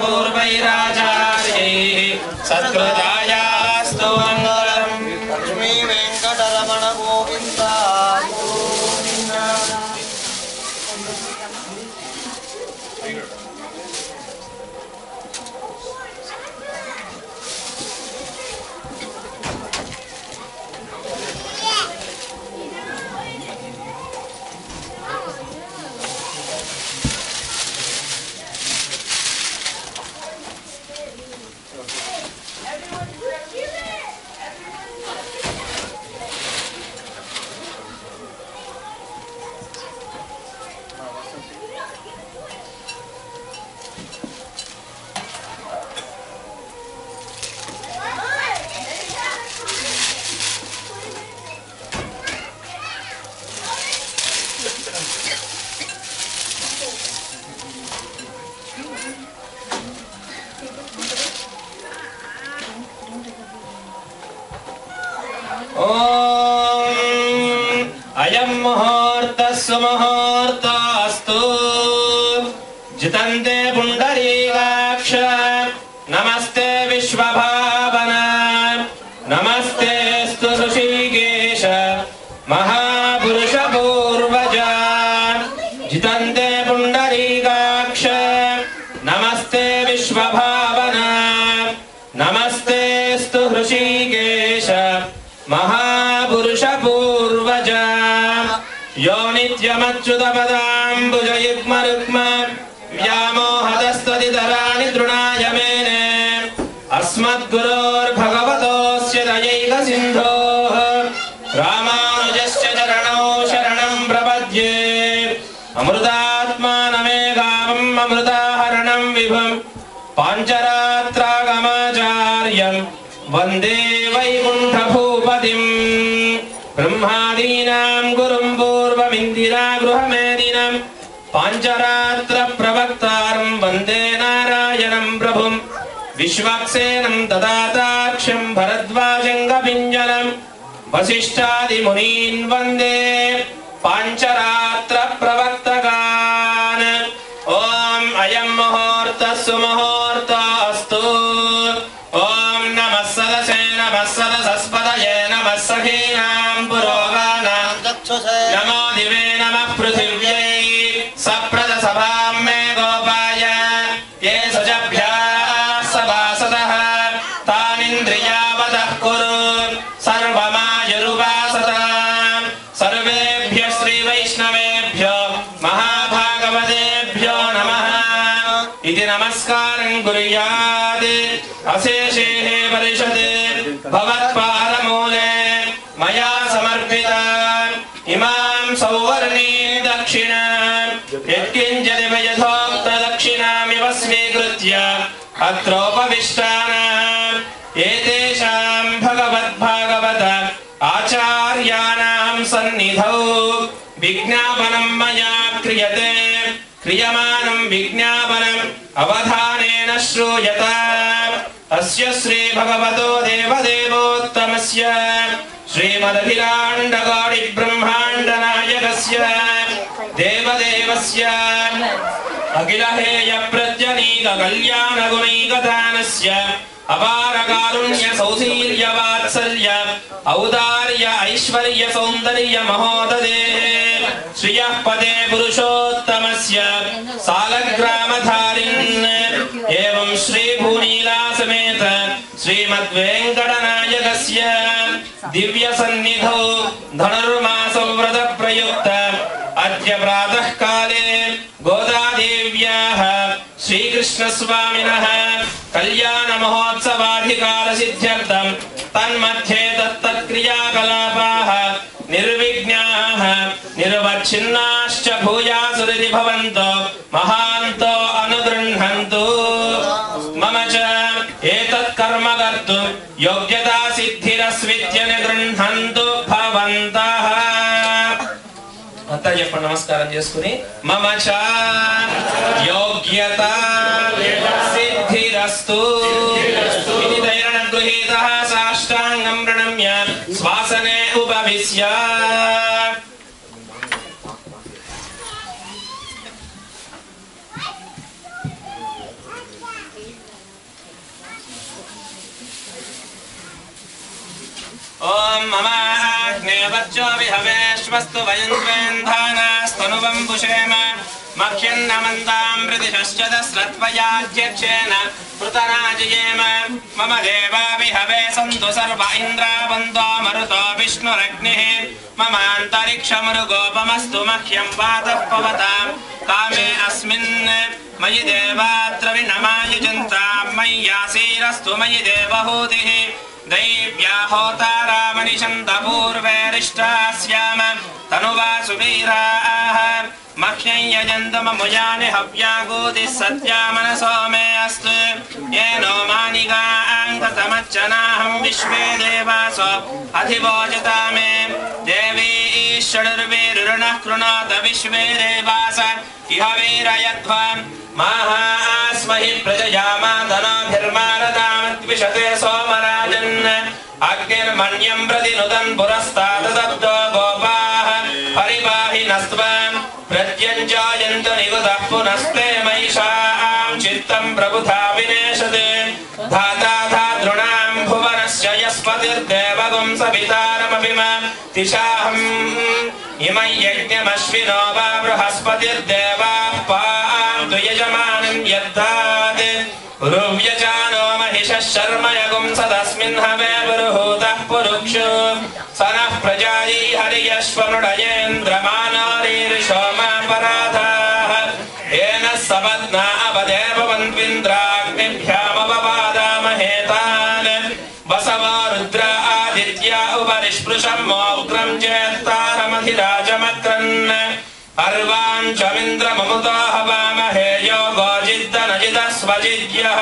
पूर्वैराचार्यैः सत्कृतायास्तु मङ्गलम्। लक्ष्मी वेङ्कटरमण गोविन्द अयं मुहूर्तः सुमुहूर्तोऽस्तु जितन्ते पुण्डरीकाक्ष नमस्ते विश्वभावना नमस्तेऽस्तु ऋषिकेश महापुरुष पूर्वजा जितन्ते पुण्डरीकाक्ष नमस्ते विश्वभावना नमस्तेऽस्तु ऋषिकेश महापुरुष पूर्वजा यो नित्यमच्युतपदाम्बुजयुग्मरुग्म व्यामोहतस्तदितराणि तृणाय मेने अस्मद्गुरोर्भगवतोऽस्य दयैकसिन्धोः रामानुजस्य चरणौ शरणं प्रपद्ये अमृतात्मानमेकामम् अमृताहरणं विभुं पाञ्चरात्रागमाचार्यं वन्दे वैकुण्ठभूपतिं ब्रह्मादीनां गुरुं पूर्वमिन्दिरा गृहमेदिनं पाञ्चरात्र प्रवक्तारं वन्दे नारायणं प्रभुं विश्वक्सेनं ददाताक्षं भरद्वाजं कपिञ्जलं वसिष्ठादिमुनीन् वन्दे पाञ्चरात्र प्रवक्तकान् ॐ अयं मुहूर्तः सुमुहूर्तोऽस्तु नमः सदसस्पदये नमः सखीनां पुरोगानां नमो दिवे नमः पृथिव्यै सप्रदसभां मे गोपाय ये सुजभ्याः सभासदः तानिन्द्रियावतः कुरु सर्वमायुरुपासतां सर्वेभ्यः श्रीवैष्णवेभ्यो महाभागवतेभ्यो नमः इति नमस्कारं कुर्यात् अशेषेः परिषदे भवत्पादमूले मया समर्पिता इमां सौवर्णी दक्षिणां यत्किञ्चिदिव यथोक्त दक्षिणामिव स्वीकृत्य अत्रोपविष्टानाम् एतेषां भगवद्भागवत आचार्याणां सन्निधौ विज्ञापनं मया क्रियते क्रियमाणं विज्ञापनम् अवधानेन श्रूयताम् अस्य श्री भगवतो देवदेवोत्तमस्य श्रीमदखिलाण्डकोटि ब्रह्माण्ड नायकस्य देवदेवस्य अखिलहेय प्रत्यनीक कल्याण गुणैकदानस्य अपार कारुण्य सौशील्य वात्सल्य औदार्य ऐश्वर्य सौन्दर्य महोददेः श्रियः पदे पुरुषोत्तमस्य सालग्रामधारिन् एवं श्री भूनीला समेत श्रीमद्वेङ्कटनायकस्य दिव्य सन्निधौ धनुर्मास व्रत प्रयुक्त अद्य प्रातः काले गोदादेव्याः श्रीकृष्ण स्वामिनः कल्याण महोत्सवाधिकार सिद्ध्यर्थं तन्मध्ये तत्तत्क्रियाकलापाः निर्विघ्नाः निर्वच्छिन्नाश्च भूयासुरिति भवन्तो महान्तो अनुगृह्णन्तु मम च एतत् कर्म कर्तुं योग्यता सिद्धिरस्विद्य निगृह्णन्तु भवन्तः అంతా చెప్పండి నమస్కారం చేసుకుని మమ చ యోగ్యత సిద్ధిరస్తు ఇది దైరణ గృహీతః సాష్టాంగం ప్రణమ్య శ్వాసనే ఉపవిశ్య ఓం మమాగ్నే వర్చో విహవేశ్వస్తు వయంద్వేంధానాస్తనువం పుషేమ మఖ్యన్నమంతాం ప్రతిశ్చదస్రత్వయాధ్యక్షేణ పృతనాజయేమ మమ దేవా విహవే సంతు సర్వ ఇంద్రావంతో మరుతో విష్ణురగ్నిః మమాంతరిక్షమృగోపమస్తు మహ్యం వాతః పవతాం కామే అస్మిన్ మయి దేవాత్ర వినమాయుజంతాం మయ్యాసీరస్తు మయి దేవహూతిః दैव्या होतारामनिषन्त पूर्वेरिष्टास्याम तनुवासु वीराः मह्यं यजन्तममुयानि हव्यागूतिः सत्या मनसो मे अस्तु येनो मानिगाङ्गतमच्चनाहं विश्वे देवासो अधिवोचता मे देवी षडुर्वीरुणः कृणोत विश्वे देवास इह वीरयध्वम् माहास्महि प्रजयामादनाभिर्मारदामद्विषते सोमराजन् अग्निर्मन्यं प्रतिनुदन् पुरस्ताददब्दो गोपाः परिपाहि नस्त्वम् प्रत्यञ्जायन्त निगुतः पुनस्ते महिषां चित्तं प्रबुधा विनेशते धाता धातॄणां भुवनस्य यस्पतिर्देवगुं सवितारमभिमतिशाहम् इमं यज्ञमश्विनो वा बृहस्पतिर्देवाः पान्तु यजमानं यद्धात् रुव्यजानो महिषः शर्म यगुं सदस्मिन् हवे पुरुहूतः पुरुक्षु स नः प्रजायै हरियश्वनुडयेन्द्रमानारीर्षोमापराधाः येन सपत्ना अपदेववन्त्विन्द्राग्निभ्यामवपादामहे तान् वसवो रुद्र आदित्या उपरिष्पृशं मोग्रं चेत्तारमधिराजमक्रन् अर्वाञ्चमिन्द्रममुतो हवामहे योगो जिद्दनजिदस्वजिद्यः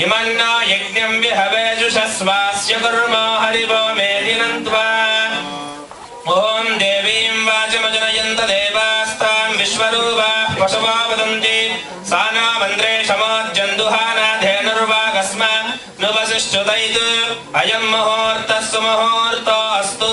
इमन्नो यज्ञं विहवेजुषस्वास्य कुर्मो हरिवो मेदिनं त्वा ॐ देवीं वाचमजनयन्त देवास्तां विश्वरूपाः पशवो वदन्ति सा नो मन्द्रे शमोज्जन्दुहानाधेनुर्वागस्म नुवसिष्ठुतैतु अयं मुहूर्तः सुमुहूर्तो अस्तु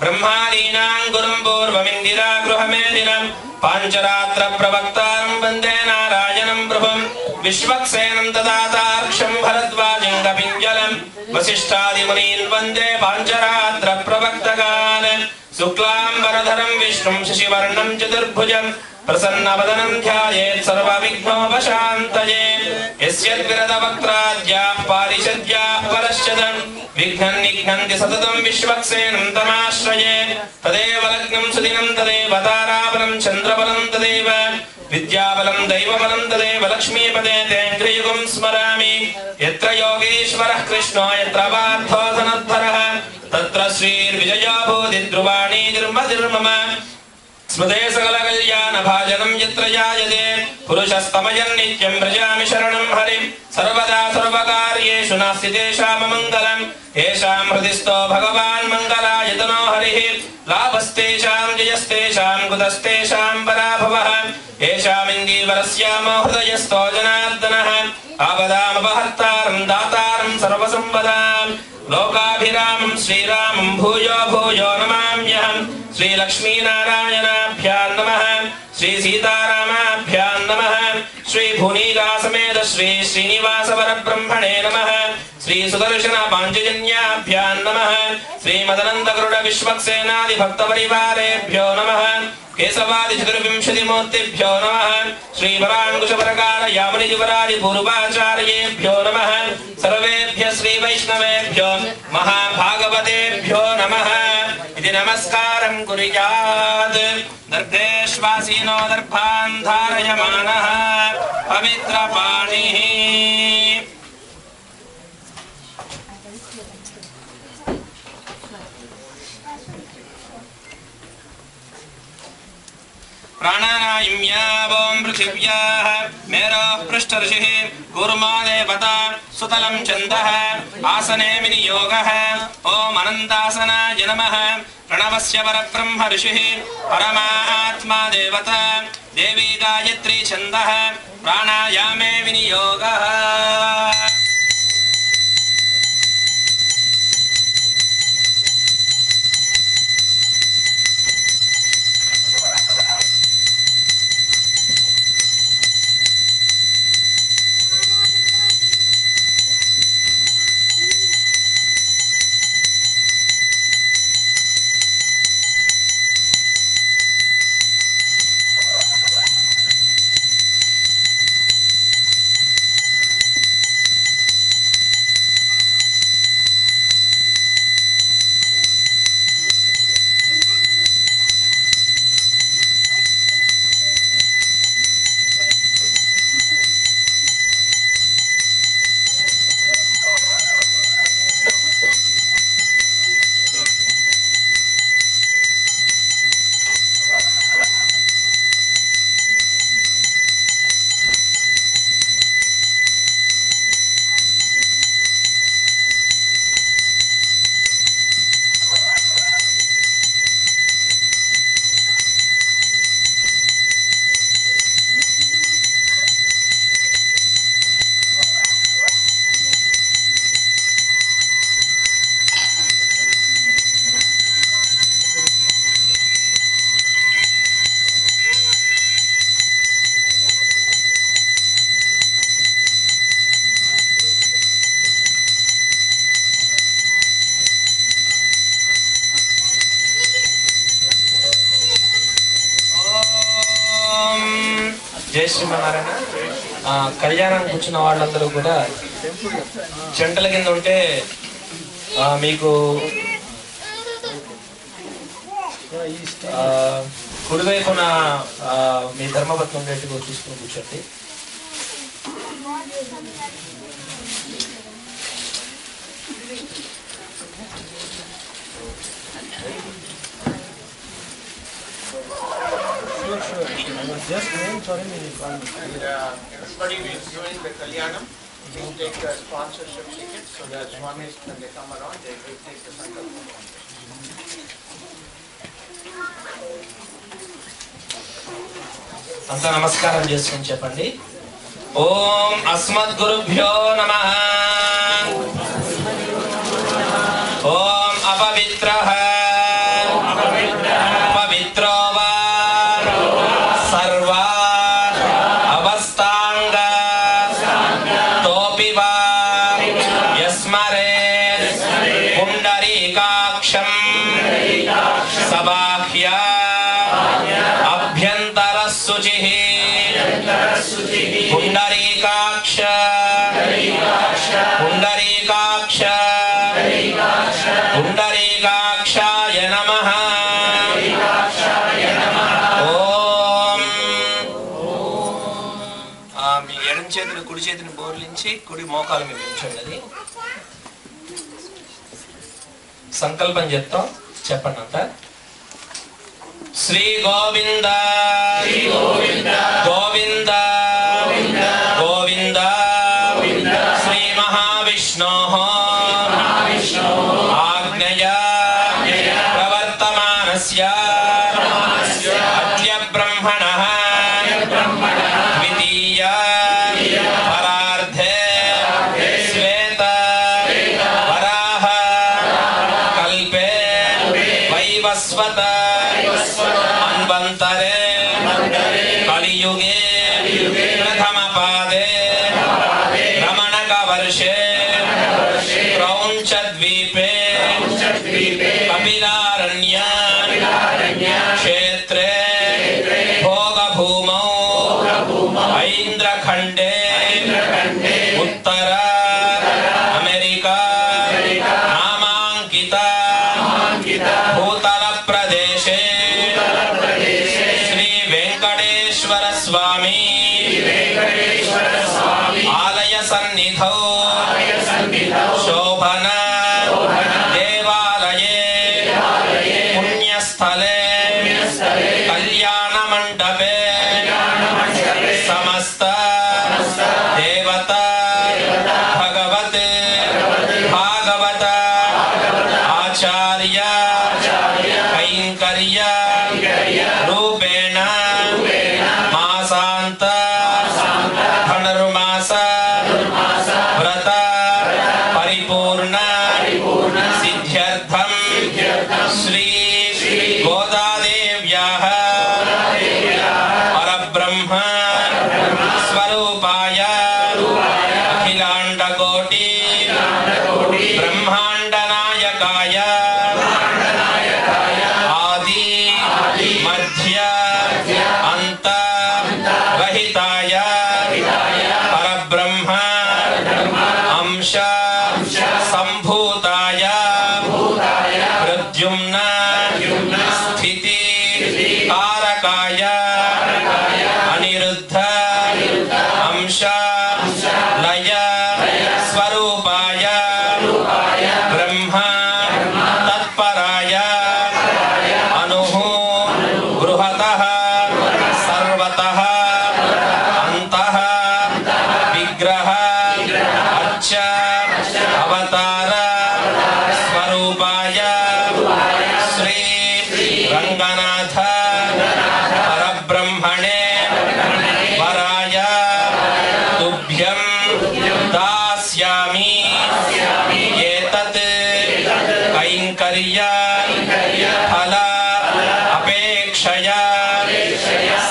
ब्रह्मादीनां गुरुं पूर्वमिन्दिरा गृहमेदिनं पाञ्चरात्र प्रवक्तारं वन्दे नारायणं प्रभुं विश्वक्सेनं ददातार्क्षं भरद्वाजं कपिञ्जलं वसिष्ठादिमुनीन् वन्दे पाञ्चरात्र प्रवक्तगान् शुक्लाम्बरधरं विष्णुं शशिवर्णं चतुर्भुजं प्रसन्नवदनं ध्यायेत् सर्वविघ्नोपशान्तये यस्यद्विरदवक्त्राद्याः पारिषद्याः परश्चदन् विघ्नं निघ्नन्ति सततं विश्वक्सेनं तमाश्रये तदेव लग्नं सुदिनं तदेव ताराबलं चन्द्रबलं तदेव विद्याबलं दैवबलं तदेव लक्ष्मीपदे तेन्द्रियुगं स्मरामि यत्र योगीश्वरः कृष्णो यत्र पार्थो धनुर्धरः तत्र श्रीर्विजयो भूति ध्रुवाणी निर्मतिर्मम स्मृते सकलकल्याणभाजनं यत्र जायते पुरुषस्तमयन्नित्यं व्रजामि शरणं हरिं सर्वदा सर्वकार्येषु नास्ति तेषाममङ्गलं येषां हृदि स्थो भगवान् मङ्गलायतनो हरिः लाभस्तेषां जयस्तेषां कुतस्तेषां पराभवः येषामिन्दीवरस्यामो हृदयस्थो जनार्दनः आपदामपहर्तारं दातारं सर्वसम्पदां लोकाभिरामं श्रीरामं भूयो भूयो नमाम्यहम् श्रीलक्ष्मीनारायणाभ्यां नमः श्रीसीतारामाभ्यां नमः श्रीभुनीलासमेत श्री श्रीनिवासवरब्रह्मणे नमः श्रीसुदर्शनपाञ्चजन्याभ्यां नमः श्रीमदनन्दगरुडविश्वक्सेनादिभक्तपरिवारेभ्यो नमः केशवादिचतुर्विंशतिमूर्तिभ्यो नमः श्रीवराङ्कुशपरकालयामुनिजुवरादिपूर्वाचार्येभ्यो नमः सर्वेभ्यः श्रीवैष्णवेभ्यो महाभागवतेभ्यो नमः इति नमस्कारं कुर्यात् दर्भेश्वासीनो दर्भान् धारयमानः पवित्रपाणिः प्राणानायम्यावों पृथिव्याः मेरोः पृष्ठऋषिः कूर्मा देवता सुतलं छन्दः आसने विनियोगः ॐ अनन्तासनाय नमः प्रणवस्य परब्रह्म ऋषिः परमात्मा देवता देवी गायत्री छन्दः प्राणायामे विनियोगः శ్రీమన్నారాయణ. కళ్యాణం కూర్చున్న వాళ్ళందరూ కూడా జంటల కింద ఉంటే మీకు కుడివైపున మీ ధర్మపత్నం ఉండేట్టుగా తీసుకుని కూర్చోండి. Just name for him in everybody who is doing the Kalyanam, please take the sponsorship ticket so that Swamis, when they come around, they will take the Sankalpa. అంతా నమస్కారం చేసుకొని చెప్పండి. ఓం అస్మద్గురుభ్యో నమః. ఓం అపవిత్రః పవిత్రో వా సర్వా అవస్థాంగ తోపి వా యస్మరేత్ పుండరీకాక్షం సబాహ్య అభ్యంతర శుచిః పుండరీకాక్ష పుండరీకాక్ష పుండరీకాక్షాయ నమః. ఓం. మీ ఎడమ చేతిని కుడి చేతిని బోర్లించి కుడి మోకాలు మీద ఉంచండి. అది సంకల్పం చెప్తాం, చెప్పండి అంట. శ్రీ గోవింద గోవింద గోవింద శ్రీ మహావిష్ణో ఆజ్ఞయ ప్రవర్తమానస్య అద్య బ్రహ్మణః ద్వితీయ పరార్ధే శ్వేత వరాహ కల్పే వైవస్వత అన్వంతరే కలియుగే ప్రథమ పాదే రమణక వర్షే క్రౌంచ ద్వీపే కపిలారణ్య క్షేత్రే భోగభూమౌ ఐంద్రఖండే ఉత్తర అమెరికా నామాంకిత భూతల ప్రదేశే శ్రీ వెంకటేశ్వర స్వామి ఆలయ సన్నిధౌ శోభన దేవాలయే పుణ్యస్థలే కళ్యాణ మండపే సమస్త దేవత భగవత్ భాగవత ఆచార్య కైంకర్య రూపేణ మాసాంత ధనుర్మాస వ్రత పరిపూర్ణ సిద్ధ్యర్థం శ్రీ గోదాదేవ్యాః పరబ్రహ్మ స్వరూపాయ అఖిలాండకోటి బ్రహ్మాండ నాయకాయ ఆది మధ్య అంత రహితాయ పరబ్రహ్మ అంశ సంభూతాయ ప్రద్యుమ్న స్థితి కారకాయ అనిరుద్ధ అంశ లయ స్వరూపాయ బ్రహ్మ తత్పరాయ అనుః బృహతః సర్వతః అంతః విగ్రహ అచ్చ అవతార స్వరూపాయ శ్రీ రంగనాథ పరబ్రహ్మణే వరాయ తుభ్యం దాస్యామి ఏతత్ కైంకర్య ఫల అపేక్షయా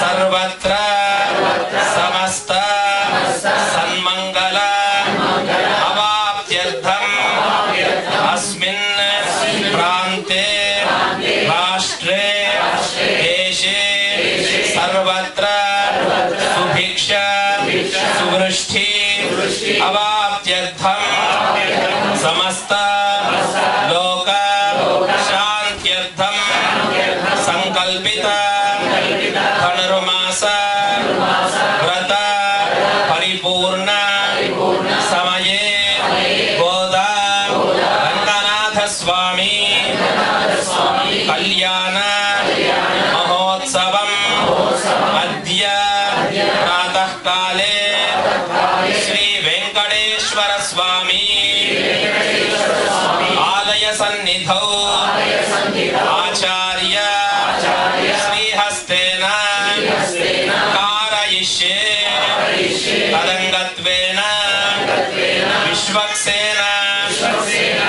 సర్వత్ర సమస్త సన్మంగళ అవాప్త్యర్థం అస్మిన్ ప్రాంతే రాష్ట్రే దేశే సర్వత్ర సుభిక్ష सृष्टि अवाप्त्यर्थं समस्त लोक शान्त्यर्थं संकल्पित धनुर्मास व्रत परिपूर्ण समये गोदा रंगनाथ स्वामी कल्याण महोत्सवम् अद्य प्रातः काले श्री वेंकटेश्वर स्वामी आलय सन्निधौ आचार्य श्रीहस्तेन कारयिष्ये तदंगत्वेन विश्वक्सेन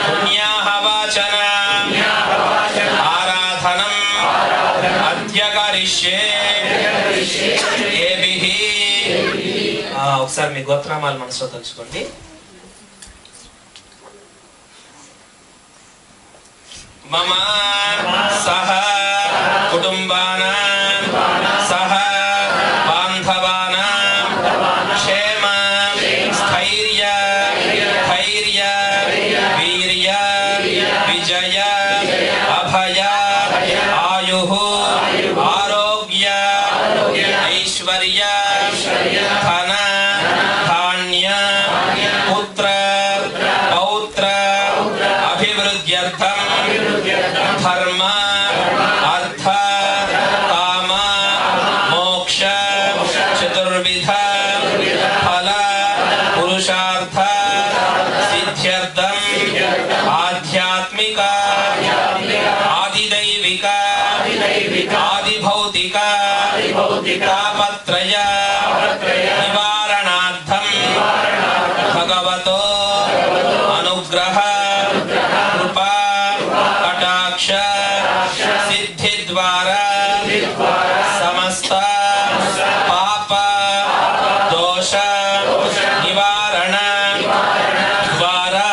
पुण्याः वाचन आराधनम् अद्य करिष्ये ఒకసారి మీ గోత్రనామాలు మనసులో తలుచుకోండి. మమ సహ కుటుంబానాం సహ బాంధవానాం క్షేమ స్థైర్య ధైర్య వీర్య విజయ అభయ ఆయుః ఆరోగ్య ఐశ్వర్య ధన ధాన్య పుత్ర పౌత్ర అభివృద్ధ్యర్థం ధర్మ అర్థ కామ మోక్ష చతుర్విధ ఫల పురుషార్థ సిద్ధ్యర్థం ఆధ్యాత్మిక ఆదిదైవిక ఆదిభౌతిక తాపత్రయ నివారణార్థం భగవతో అనుగ్రహ కృపా కటాక్ష సిద్ధి ద్వారా సమస్త పాప దోష నివారణ ద్వారా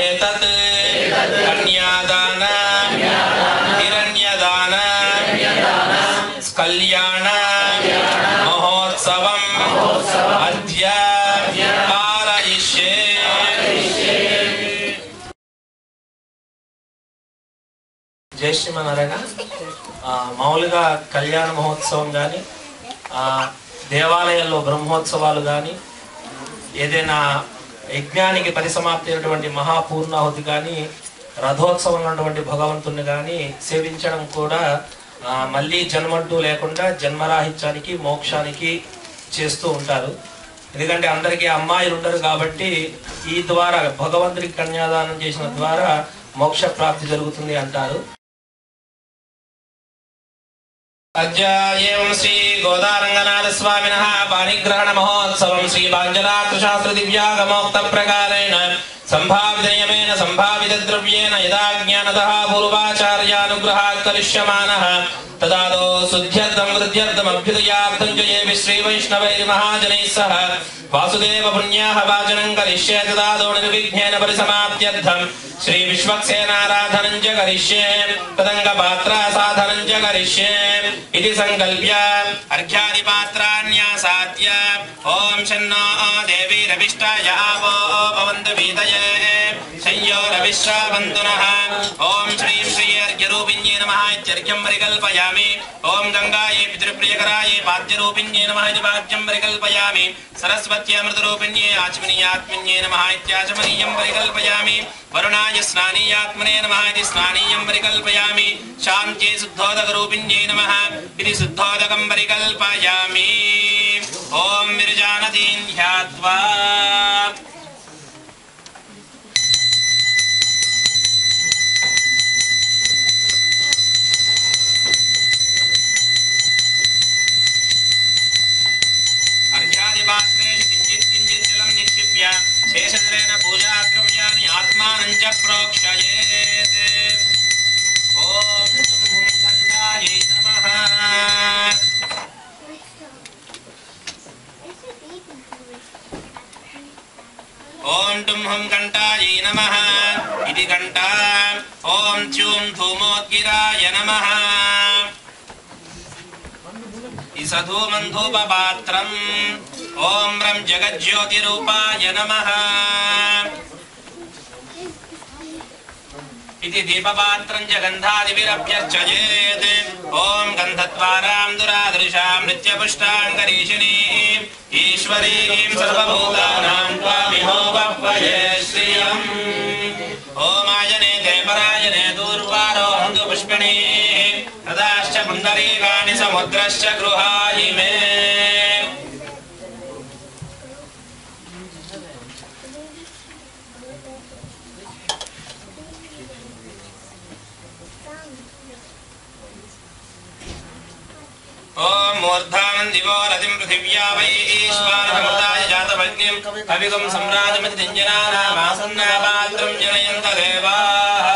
ఏతత్ కన్యాదాన హిరణ్యదాన కళ్యాణ మహోత్సవం అద్య कारयिष्ये. జై శ్రీమన్నారాయణ. మామూలుగా కళ్యాణ మహోత్సవం కానీ దేవాలయాల్లో బ్రహ్మోత్సవాలు కానీ ఏదైనా యజ్ఞానికి పరిసమాప్తి అయినటువంటి మహాపూర్ణాహుతి కానీ రథోత్సవం ఉన్నటువంటి భగవంతుని కానీ సేవించడం కూడా మళ్ళీ జన్మంటూ లేకుండా జన్మరాహిత్యానికి మోక్షానికి చేస్తూ ఉంటారు. ఎందుకంటే అందరికీ అమ్మాయిలు ఉండరు కాబట్టి ఈ ద్వారా భగవంతుడికి కన్యాదానం చేసిన ద్వారా మోక్ష ప్రాప్తి జరుగుతుంది అంటారు. అధ్యాయం శ్రీ గోదారంగనాథ స్వామినః పాణిగ్రహణ మహోత్సవం శ్రీ పాంచరాత్ర శాస్త్ర దివ్యాగమోక్త ప్రకారేణ సంభావిత నియమేన సంభావిత ద్రవ్యేన యదా జ్ఞానతః పూర్వాచార్యానుగ్రహాత్ కరిష్యమానః తదాదో శుద్ధ్యర్థం వృద్ధ్యర్థం అభ్యుదయార్థం చ ఏ శ్రీ వైష్ణవైర్ మహాజనైః సహ వాసుదేవ పుణ్యాః వాచనం కరిష్యే తదాదో నిర్విఘ్నేన పరిసమాప్త్యర్థం శ్రీ విశ్వక్సేనారాధనం చ కరిష్యే తదంగ పాత్ర సాధనం చ కరిష్యే ఇది సంకల్ప్య అర్ఘ్యాది పాత్రాన్యాసాద్య ఓం శన్నో దేవీరవిష్టాయ ఆవో భవంతు వీతయే సంయోరవిశ్రావంతు నః ఓం శ్రీం శ్రీ అర్ఘ్యరూపిణ్యే నమః ఇత్యర్ఘ్యం పరికల్పయామి ఓం గంగాయే పితృప్రియకరాయే పాద్యరూపిణ్యే నమః ఇది పాద్యం పరికల్పయామి సరస్వత్యై అమృతరూపిణ్యే ఆచమనీయాత్మన్యే నమః ఇత్యాచమనీయం పరికల్పయామి వరుణాయ స్నానీయాత్మనే నమః ఇది స్నానీయం పరికల్పయామి శాంత్యై శుద్ధోదకరూపిణ్యే నమః ఇది శుద్ధోదకం పరికల్పయామి ఓం విరజానదీన్ ధ్యాత్వా शेषद्रेण पूजा द्रव्यानि आत्मानं च प्रोक्षयेत् ओम घंटायै नमः ओम टुं हुं घंटायै नमः इति घंटा ओम च्यूं धूमोद्गिराय नमः इसधूमं धूपपात्रम् ఓం రం జగజ్యోతిరూపాయ నమః इति दीपपात्रं च गन्धादिभिरभ्यर्चयेत् ॐ गन्धद्वारां दुरादृशां नित्यपुष्टाङ्गरीषिणीं ईश्वरीं सर्वभूतानां त्वामिहो वह्वये श्रियम् ॐ आयनेते परायणे दूर्वारोहन्तु पुष्पिणीः तदाश्च पुण्डरीकाणि समुद्रश्च गृहायि मे ओम मूर्धानं दिवो रतिं पृथिव्या वै ईश्वरमृताय जातवज्ञं कविगुं सम्राजमिति दिञ्जनानामासन्नापात्रं जनयन्त देवाः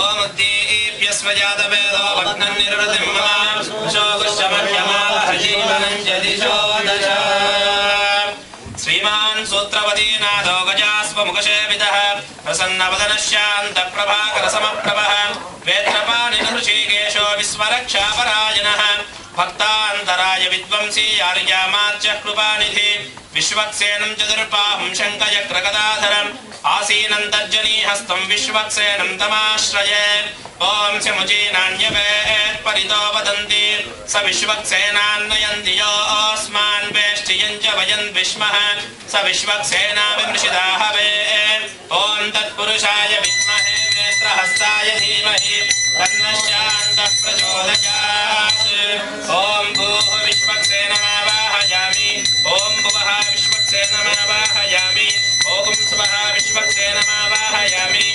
ओम उद्दीप्यस्व जातवेदो भग्नं निर्वृतिं मम शोकुश्चमह्यमालहजीवनं च दिशो दश श्रीमान् सूत्रवती नादो गजास्वमुखसेवितः प्रसन्नवदनश्यान्तप्रभाकरसमप्रभः वेत्रपाणिनहृषीकेशो विश्वरक्षापरायणः भक्तान्तराय विद्वंसी आर्यामार्च्यः कृपानिधि विश्वक्सेनं चतुर्बाहुं शङ्खचक्रगदाधरम् आसीनं तर्जनीहस्तं विश्वक्सेनं तमाश्रये ॐ शमुचीनान्यवेत् परितो वदन्ति स विश्वक्सेनान्नयन्ति योऽस्मान् वेष्टियं च वयन् विष्मः स विश्वक्सेनाभिमृषिदाः वे ॐ तत्पुरुषाय विद्महे वेत्रहस्ताय धीमहि तन्नश्चान्तः प्रचोदयात् ॐ भूः विश्वक्सेनमावाहयामि ॐ भुवः विश्वक्सेनमावाहयामि ॐ स्वः विश्वक्सेनमावाहयामि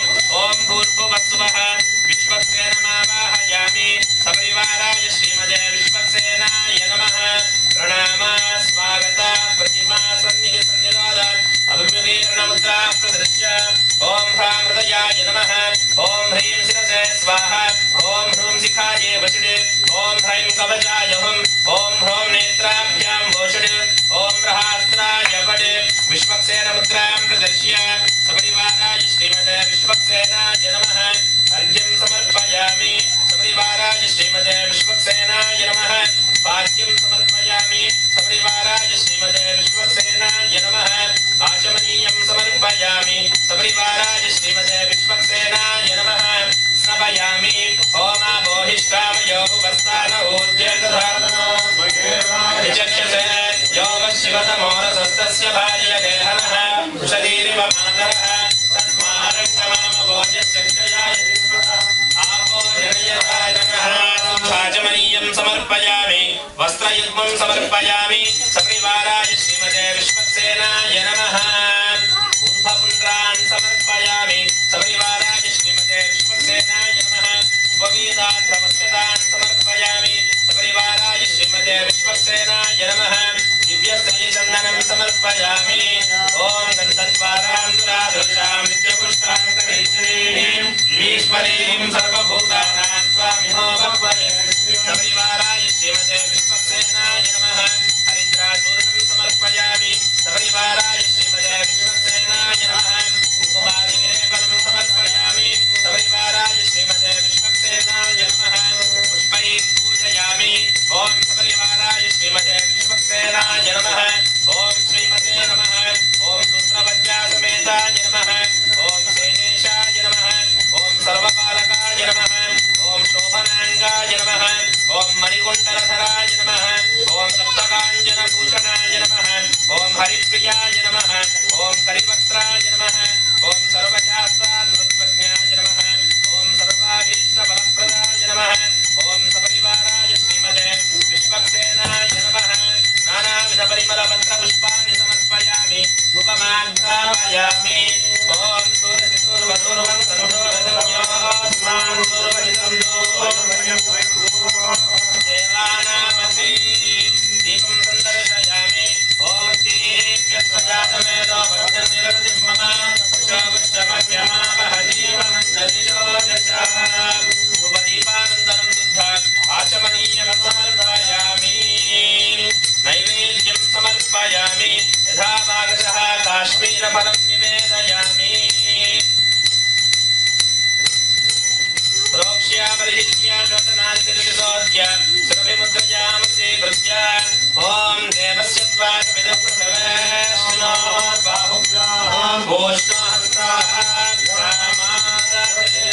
ॐ भूर्भुवस्सुवः विश्वक्सेनमावाहयामि सपरिवाराय श्रीमते विश्वक्सेनाय नमः प्रणामा स्वागत प्रतिमा सन्निधि सन्निरोध अभिमुखीर्णमुद्रा प्रदृश्य ॐ ह्रां हृदयाय नमः ॐ ह्रीं शिरसे स्वाहा ॐ ह्रूं शिखायै वषिडे ॐ ह्रैं कवचाय हुम् ॐ ह्रौं नेत्राभ्यां वोषिडे ॐ प्रहास्त्राय वडे विश्वक्सेनमुद्रां प्रदर्श्य सपरिवाराय श्रीमते विश्वक्सेनाय नमः अर्घ्यं समर्पयामि सपरिवाराय श्रीमते विश्वक्सेनाय नमः पाद्यं समर्पयामि सपरिवाराय श्रीमते विश्वक्सेनाय नमः आचमनीयं समर्पयामि सपरिवाराय श्रीमते विश्वक्सेनाय नमः स्नपयामि होमाबोहिष्ठामयो भुवस्तान ऊर्जेतधारणो चक्षसे योगशिवतमोरसस्तस्य भार्यगेहनः वृषदीरिव मातरः आचमनीयं समर्पयामि वस्त्रयुग्मं समर्पयामि सपरिवाराय श्रीमते विश्वक्सेनाय नमः ऊर्ध्वपुण्ड्रान् समर्पयामि सपरिवाराय श्रीमते विश्वक्सेनाय नमः उपवीतार्थमक्षतान् समर्पयामि सपरिवाराय श्रीमते विश्वक्सेनाय नमः दिव्यश्रीचन्दनं समर्पयामि ॐ गन्धद्वारां दुरादृशां नित्यपुष्टाङ्गरीश्वरीं ईश्वरीं सर्वभूतानां त्वामिहो वह्वये सपरिवाराय श्रीमते विश्वक्सेनाय नमः हरिद्राचूर्णं समर्पयामि सपरिवाराय श्रीमते विश्वक्सेनाय नमः कुमारिनिवेदनं समर्पयामि सपरिवाराय श्रीमते विश्वक्सेनाय नमः पुष्पैः पूजयामि ॐ सपरिवाराय श्रीमते विश्वक्सेनाय नमः ॐ श्रीमते नमः ॐ सूत्रवज्जा समेताय नमः ॐ सेनेशाय नमः ॐ सर्वपालकाय नमः ॐ शोभनाङ्गाय नमः ॐ मणिकुण्डलधराय नमः ॐ सप्तकाञ्जनभूषणाय नमः ॐ हरिप्रियाय नमः ॐ करिवक्त्राय नमः ॐ सर्वशास्त्रानृत्वज्ञाय नमः ॐ सर्वाभीष्टफलप्रदाय नमः ॐ सपरिवाराय श्रीमते विश्वक्सेनाय नमः नानाविधपरिमलपत्रपुष्पाणि समर्पयामि उपमाघ्रापयामि ॐ देवानामसि दीपं सन्दर्शयामि ॐ दीप्यस्वजातमेदो भक्तिर्निरतिं मम शोभश्चमभ्यमावहजीवनं यदिशो दश उपदीपानन्दनं शुद्धा आचमनीयं समर्पयामि नैवेद्यं समर्पयामि यथा भागशः काश्मीरफलं निवेदयामि प्रोक्ष्या परिहित्या शोचनादिर्विशोद्य समुद्य सुरभिमुद्रयामसे कृत्य ॐ देवस्य त्वासविदुःखसवेष्णोर्बाहुभ्याम् गोष्ठहस्ताभ्यामादते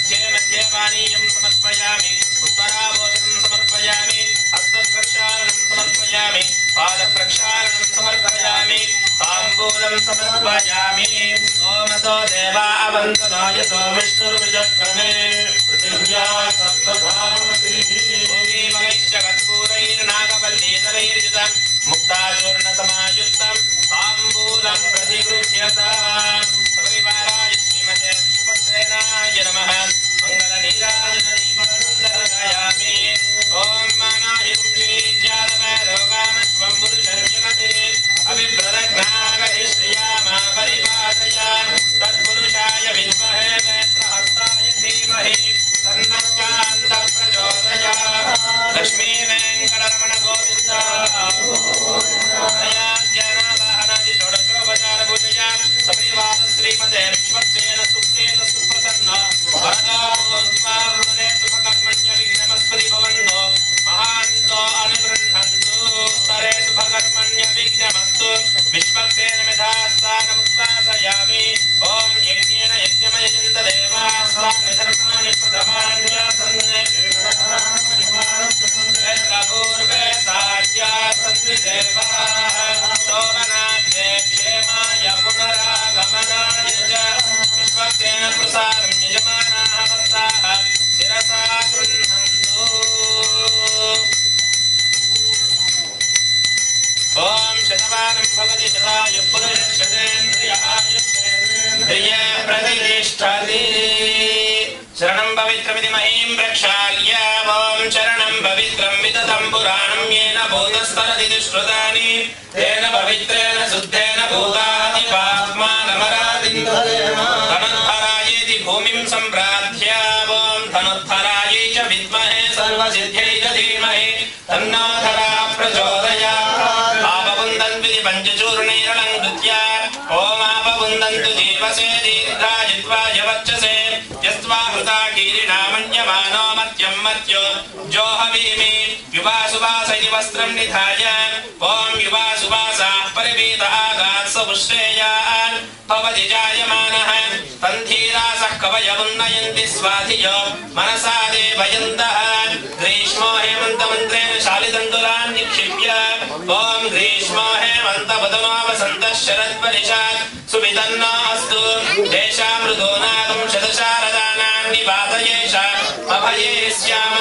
मध्ये मध्ये पानीयं समर्पयामि उत्तराभूषणं समर्पयामि हस्तप्रक्षालनं समर्पयामि पादप्रक्षालनं समर्पयामि ताम्बूलं समर्पयामि ओमतो देवा अवन्तनो यतो विष्णुर्विजक्रमे पृथिव्या सप्तधामतिः भूमिमविश्यकत्पूरैर्नागवल्लीतरैर्युतं मुक्ताचूर्णसमायुक्तं ताम्बूलं प्रतिगृह्यताम् सपरिवाराय श्रीमते विश्वक्सेनाय नमः मङ्गलनीराजनदीपन्दर्शयामि ॐ मानाय पुंजीज्यालमरोगामश्वं पुरुषं जगते अभिव्रतज्ञागहिष्ठियामा परिपादया तत्पुरुषाय विद्महे वेत्रहस्ताय धीमहि तन्नः प्रचोदयात् लक्ष्मी वेङ्कटरमण गोविन्द दयाद्यनावाहनादि षोडशोपचारपूजया सपरिवार श्रीमते विश्वक्सेन सुप्रेत सुप्रसन्न वरदो भूत्वा वृणे सुभकर्मण्य विघ्नमस्पति भवन्तो महान्तो अनुगृह्णन्तु उत्तरे सुभकर्मण्य विघ्नमस्तु विश्वक्सेन मेधास्थानमुद्वासयामि ॐ यज्ञेन यज्ञमयजन्त देवास्तानि धर्माणि प्रथमान्यासन्ने पूर्वे साध्यासन्ति देवाः शोभनाद्ये क्षेमाय पुनरागमनाय च विश्वक्सेन प्रसादं यजमानाः भक्ताः शिरसा गृह्णन्तु ॐ शतमानं भवति शतायुः पुरुषः शतेन्द्रिय प्रतिष्ठति शरणं पवित्रमिति महीं प्रक्षाल्य ॐ शरणं पवित्रं विदधं पुराणं येन भूतस्तरति दुष्कृतानि तेन पवित्रेण शुद्धेन भूतानि पाप्मानमरादिन्ददेव धनुर्धरायेति भूमिं सम्प्रार्थ्य ॐ धनुर्धरायै च विद्महे सर्वसिद्ध्यै च धीमहि तन्नो धरा प्रचोदयात् आपवुन्दन्विति पञ्चचूर्णैरलङ्कृत्य ॐ आपवुन्दन्तु जीवसे दीर्घायुत्वाय वर्चसे यस्त्वा हृता कीरिणामन्यमानो मत्यं मत्यो जोहवीमि युवासुवास इति वस्त्रं निधाय ॐ युवासुवासाः परिवीत आगात् समुश्रेयान् भवति जायमानः तन्धीरासः कवयमुन्नयन्ति स्वाधियो मनसा देवयन्तः ग्रीष्मो हेमन्तमन्त्रेण शालितण्डुलान् निक्षिप्य ॐ ग्रीष्मो हेमन्तवदनो वसन्तः शरद्बलिशात् सुवितन्नो अस्तु तेषां मृदूनागं शतशारदानां निपातयेषाम् अभये स्याम।